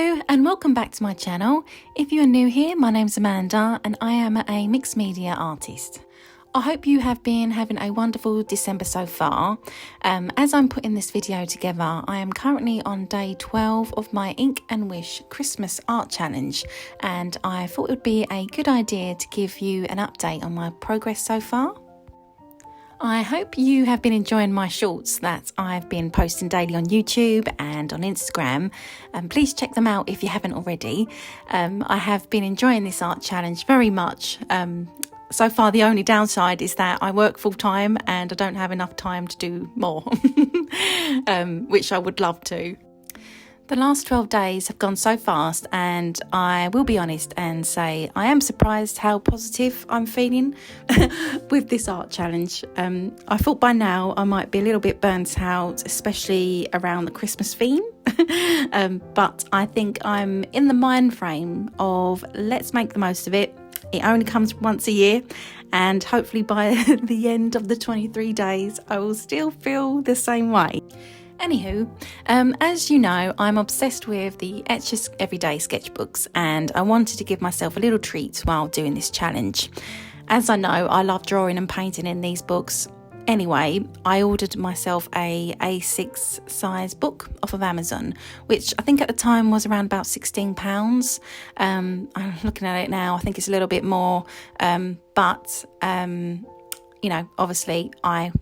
Hello and welcome back to my channel. If you are new here, my name's Amanda and I am a mixed media artist. I hope you have been having a wonderful December so far. As I'm putting this video together, I am currently on day 12 of my Ink and Wish Christmas art challenge, and I thought it would be a good idea to give you an update on my progress so far. I hope you have been enjoying my shorts that I've been posting daily on YouTube and on Instagram. Please check them out if you haven't already. I have been enjoying this art challenge very much. So far, the only downside is that I work full time and I don't have enough time to do more, which I would love to. The last 12 days have gone so fast, and I will be honest and say I am surprised how positive I'm feeling with this art challenge. I thought by now I might be a little bit burnt out, especially around the Christmas theme. But I think I'm in the mind frame of let's make the most of it. It only comes once a year, and hopefully by the end of the 23 days I will still feel the same way. Anywho, as you know, I'm obsessed with the Etchr Everyday sketchbooks, and I wanted to give myself a little treat while doing this challenge. As I know, I love drawing and painting in these books. Anyway, I ordered myself a A6 size book off of Amazon, which I think at the time was around about £16. I'm looking at it now, I think it's a little bit more, but you know, obviously I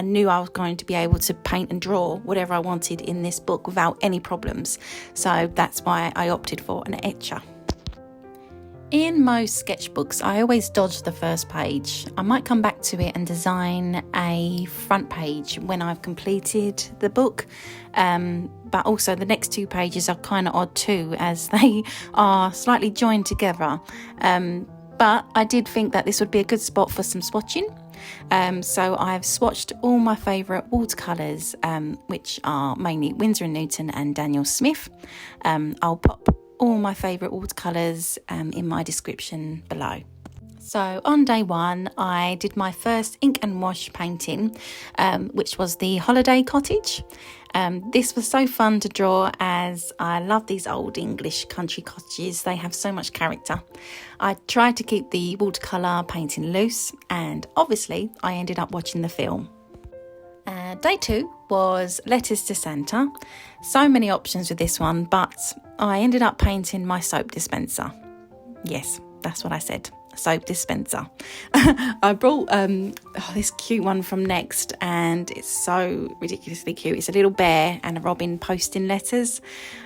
knew I was going to be able to paint and draw whatever I wanted in this book without any problems. So that's why I opted for an Etchr. In most sketchbooks, I always dodge the first page. I might come back to it and design a front page when I've completed the book. But also the next two pages are kind of odd too, as they are slightly joined together. But I did think that this would be a good spot for some swatching. So I've swatched all my favourite watercolours, which are mainly Winsor & Newton and Daniel Smith. I'll pop all my favourite watercolours in my description below. So on day one, I did my first ink and wash painting, which was the Holiday Cottage. This was so fun to draw, as I love these old English country cottages. They have so much character. I tried to keep the watercolour painting loose, and obviously I ended up watching the film. Day two was Letters to Santa. So many options with this one, but I ended up painting my soap dispenser. Yes, that's what I said. Soap dispenser. I brought this cute one from Next, and it's so ridiculously cute. It's a little bear and a robin posting letters.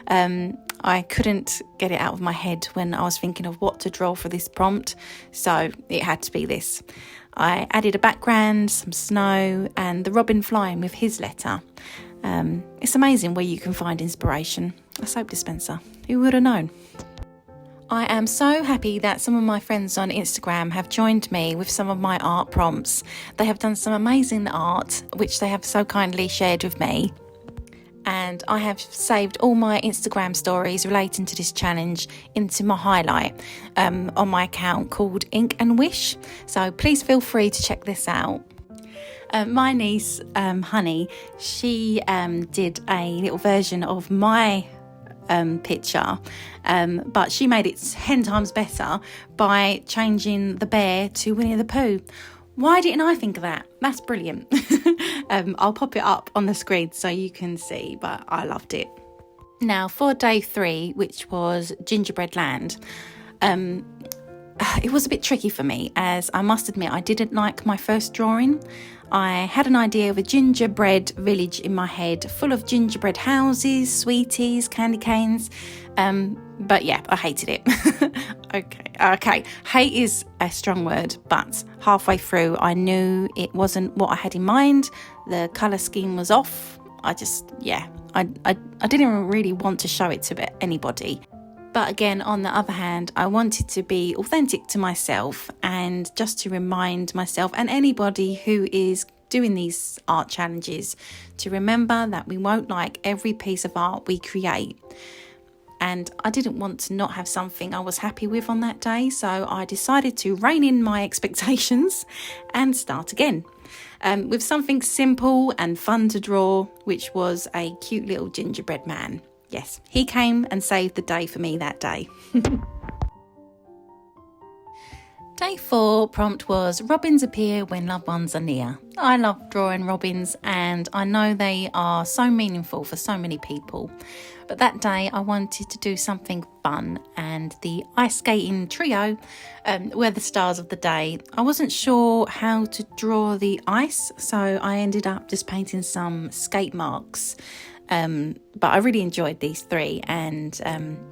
I couldn't get it out of my head when I was thinking of what to draw for this prompt, so it had to be this. I added a background, some snow, and the robin flying with his letter. It's amazing where you can find inspiration. A soap dispenser, who would have known? I am so happy that some of my friends on Instagram have joined me with some of my art prompts. They have done some amazing art, which they have so kindly shared with me. And I have saved all my Instagram stories relating to this challenge into my highlight on my account called Ink and Wish. So please feel free to check this out. My niece, Honey, she did a little version of my picture, but she made it 10 times better by changing the bear to Winnie the Pooh. Why didn't I think of that? That's brilliant. I'll pop it up on the screen so you can see, but I loved it. Now for day three, which was Gingerbread Land, it was a bit tricky for me, as I must admit I didn't like my first drawing. I had an idea of a gingerbread village in my head, full of gingerbread houses, sweeties, candy canes, but yeah, I hated it. Okay, hate is a strong word, but halfway through I knew it wasn't what I had in mind. The colour scheme was off. I didn't really want to show it to anybody. But again, on the other hand, I wanted to be authentic to myself, and just to remind myself and anybody who is doing these art challenges to remember that we won't like every piece of art we create. And I didn't want to not have something I was happy with on that day, so I decided to rein in my expectations and start again. With something simple and fun to draw, which was a cute little gingerbread man. yes, he came and saved the day for me that day. Day 4 prompt was robins appear when loved ones are near. I love drawing robins and I know they are so meaningful for so many people. But that day I wanted to do something fun, and the ice skating trio were the stars of the day. I wasn't sure how to draw the ice, so I ended up just painting some skate marks. But I really enjoyed these three, and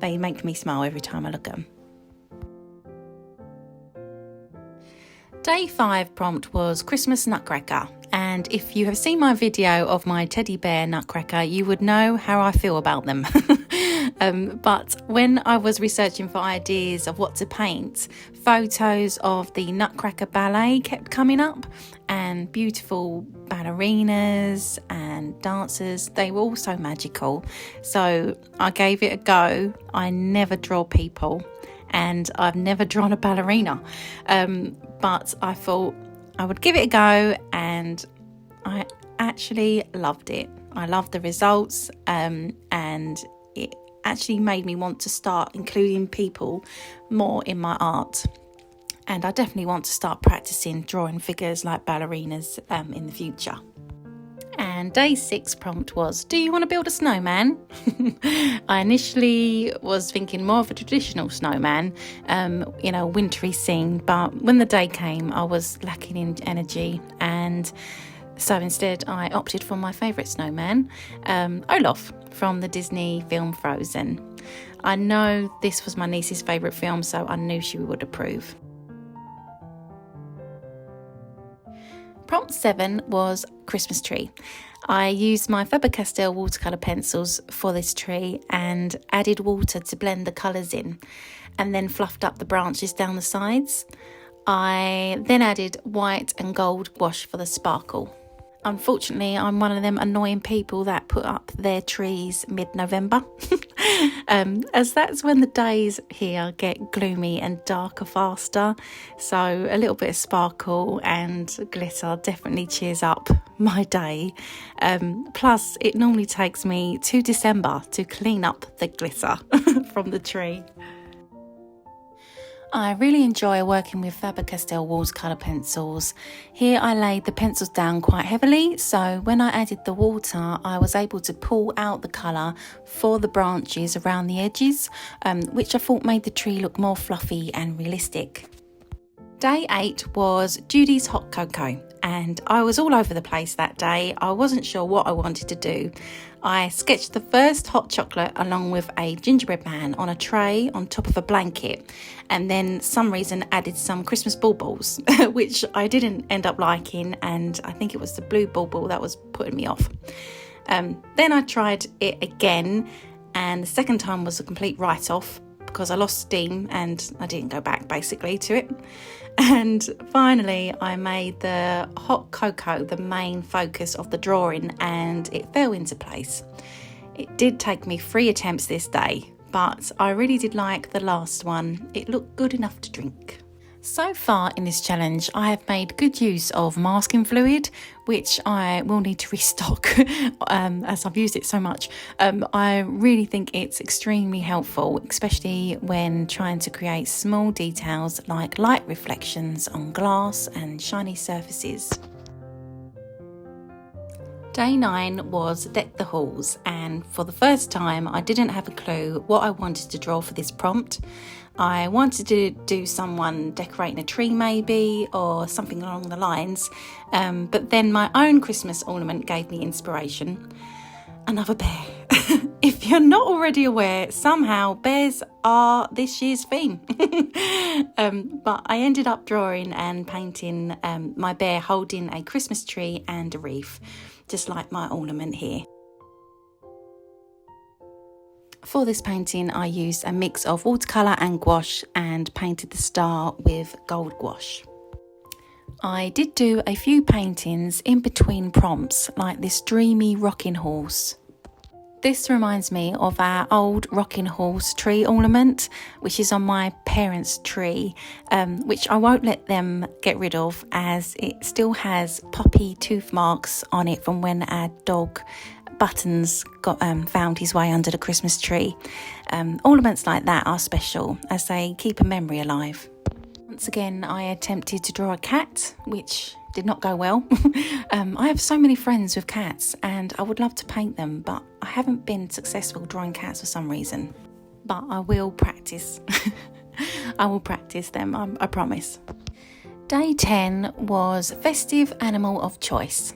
they make me smile every time I look at them. Day 5 prompt was Christmas Nutcracker, and if you have seen my video of my teddy bear Nutcracker, you would know how I feel about them. But when I was researching for ideas of what to paint, photos of the Nutcracker Ballet kept coming up, and beautiful ballerinas and dancers, they were all so magical. So I gave it a go. I never draw people, and I've never drawn a ballerina, but I thought I would give it a go, and I actually loved it. I loved the results, and it actually made me want to start including people more in my art. And I definitely want to start practicing drawing figures like ballerinas in the future. And day 6 prompt was, do you want to build a snowman? I initially was thinking more of a traditional snowman, wintry scene, but when the day came, I was lacking in energy, and so instead I opted for my favourite snowman, Olaf, from the Disney film Frozen. I know this was my niece's favourite film, so I knew she would approve. Prompt 7 was Christmas tree. I used my Faber-Castell watercolour pencils for this tree and added water to blend the colours in, and then fluffed up the branches down the sides. I then added white and gold gouache for the sparkle. Unfortunately, I'm one of them annoying people that put up their trees mid-November, as that's when the days here get gloomy and darker faster. So a little bit of sparkle and glitter definitely cheers up my day. Plus, it normally takes me to December to clean up the glitter from the tree. I really enjoy working with Faber-Castell watercolour pencils. Here I laid the pencils down quite heavily, so when I added the water I was able to pull out the colour for the branches around the edges, which I thought made the tree look more fluffy and realistic. Day 8 was Judy's hot cocoa, and I was all over the place that day. I wasn't sure what I wanted to do. I sketched the first hot chocolate along with a gingerbread man on a tray on top of a blanket, and then some reason added some Christmas baubles, which I didn't end up liking, and I think it was the blue bauble that was putting me off. Then I tried it again, and the second time was a complete write-off because I lost steam and I didn't go back basically to it. And finally I made the hot cocoa the main focus of the drawing, and it fell into place. It did take me 3 attempts this day, but I really did like the last one. It looked good enough to drink. So far in this challenge, I have made good use of masking fluid, which I will need to restock as I've used it so much. I really think it's extremely helpful, especially when trying to create small details like light reflections on glass and shiny surfaces. Day 9 was Deck the Halls, and for the first time I didn't have a clue what I wanted to draw for this prompt. I wanted to do someone decorating a tree maybe, or something along the lines, but then my own Christmas ornament gave me inspiration. Another bear. If you're not already aware, somehow bears are this year's theme. But I ended up drawing and painting my bear holding a Christmas tree and a wreath, just like my ornament here. For this painting I used a mix of watercolour and gouache and painted the star with gold gouache. I did do a few paintings in between prompts, like this dreamy rocking horse. This reminds me of our old rocking horse tree ornament, which is on my parents' tree, which I won't let them get rid of as it still has puppy tooth marks on it from when our dog buttons got found his way under the Christmas tree. Ornaments like that are special as they keep a memory alive. Once again, I attempted to draw a cat, which did not go well. I have so many friends with cats and I would love to paint them, but I haven't been successful drawing cats for some reason. But I will practice. I will practice them, I promise. Day 10 was festive animal of choice.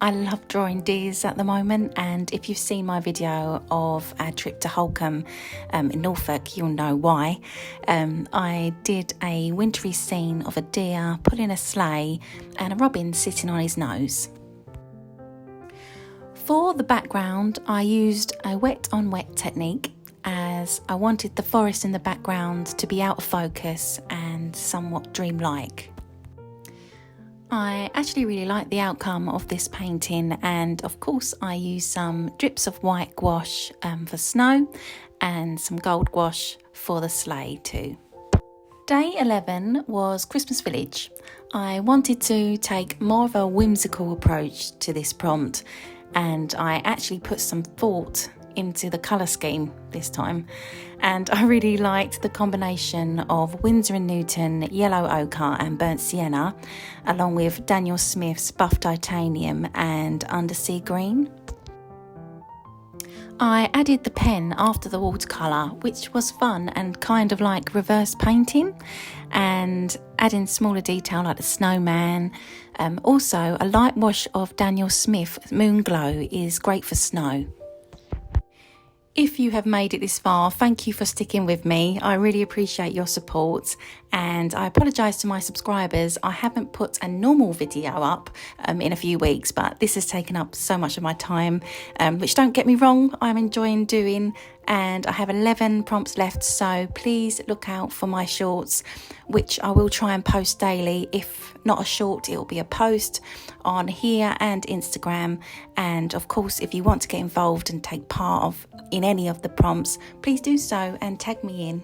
I love drawing deers at the moment, and if you've seen my video of our trip to Holkham in Norfolk, you'll know why. I did a wintry scene of a deer pulling a sleigh and a robin sitting on his nose. For the background, I used a wet on wet technique, as I wanted the forest in the background to be out of focus and somewhat dreamlike. I actually really like the outcome of this painting, and of course I used some drips of white gouache for snow and some gold gouache for the sleigh too. Day 11 was Christmas Village. I wanted to take more of a whimsical approach to this prompt, and I actually put some thought into the colour scheme this time, and I really liked the combination of Winsor & Newton Yellow Ochre and Burnt Sienna, along with Daniel Smith's Buff Titanium and Undersea Green. I added the pen after the watercolour, which was fun and kind of like reverse painting, and adding smaller detail like the snowman. Also, a light wash of Daniel Smith Moonglow is great for snow. If you have made it this far, thank you for sticking with me. I really appreciate your support, and I apologise to my subscribers. I haven't put a normal video up in a few weeks, but this has taken up so much of my time, which, don't get me wrong, I'm enjoying doing, and I have 11 prompts left, so please look out for my shorts, which I will try and post daily. If not a short, it'll be a post on here and Instagram. And of course, if you want to get involved and take part in any of the prompts, please do so and tag me in.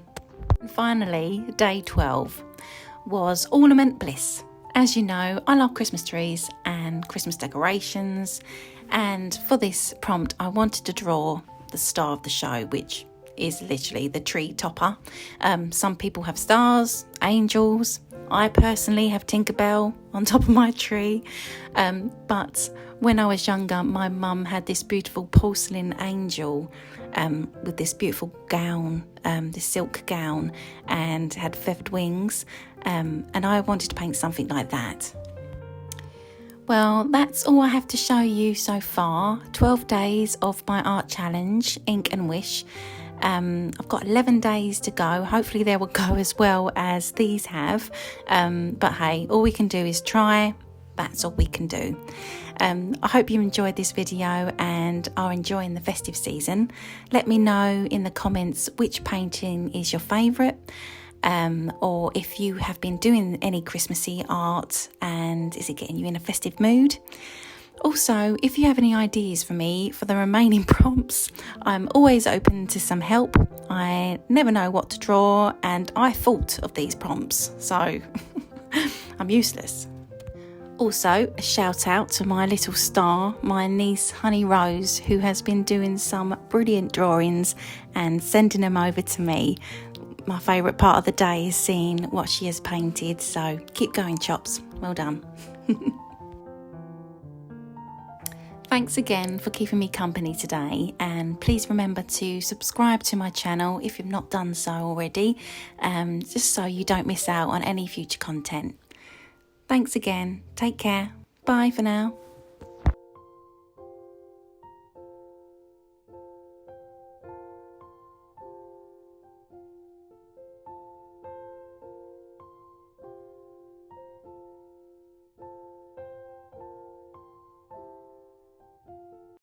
And finally, day 12 was Ornament Bliss. As you know, I love Christmas trees and Christmas decorations, and for this prompt I wanted to draw the star of the show, which is literally the tree topper. Some people have stars, angels. I personally have Tinkerbell on top of my tree, but when I was younger, my mum had this beautiful porcelain angel with this beautiful gown, this silk gown, and had feathered wings, and I wanted to paint something like that. Well, that's all I have to show you so far. 12 days of my art challenge, Ink and Wish. I've got 11 days to go. Hopefully they will go as well as these have. But hey, all we can do is try. That's all we can do. I hope you enjoyed this video and are enjoying the festive season. Let me know in the comments which painting is your favourite. Or if you have been doing any Christmassy art and is it getting you in a festive mood. Also, if you have any ideas for me for the remaining prompts, I'm always open to some help. I never know what to draw, and I thought of these prompts, so I'm useless. Also, a shout out to my little star, my niece Honey Rose, who has been doing some brilliant drawings and sending them over to me. My favourite part of the day is seeing what she has painted, so keep going, Chops. Well done. Thanks again for keeping me company today, and please remember to subscribe to my channel if you've not done so already, just so you don't miss out on any future content. Thanks again. Take care. Bye for now.